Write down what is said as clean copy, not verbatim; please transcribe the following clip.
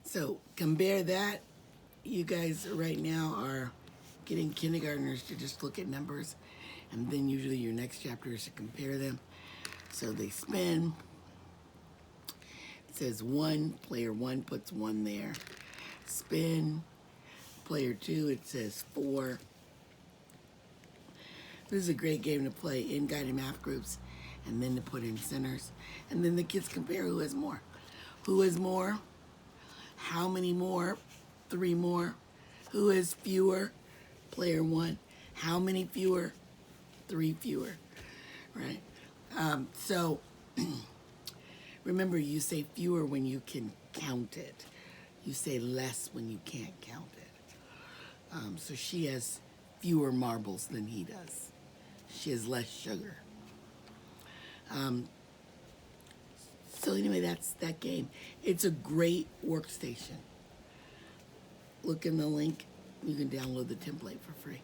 So compare that. You guys right now are getting kindergartners to just look at numbers, and then usually your next chapter is to compare them. So they spin. It says one, player one puts one there. Spin. Player two, it says four. This is a great game to play in guided math groups and then to put in centers. And then the kids compare who has more. Who has more? How many more? Three more. Who has fewer? Player one. How many fewer? Three fewer. Right? So remember, you say fewer when you can count it. You say less when you can't count it. So she has fewer marbles than he does. She has less sugar. So anyway, that's that game. It's a great workstation. Look in the link. You can download the template for free.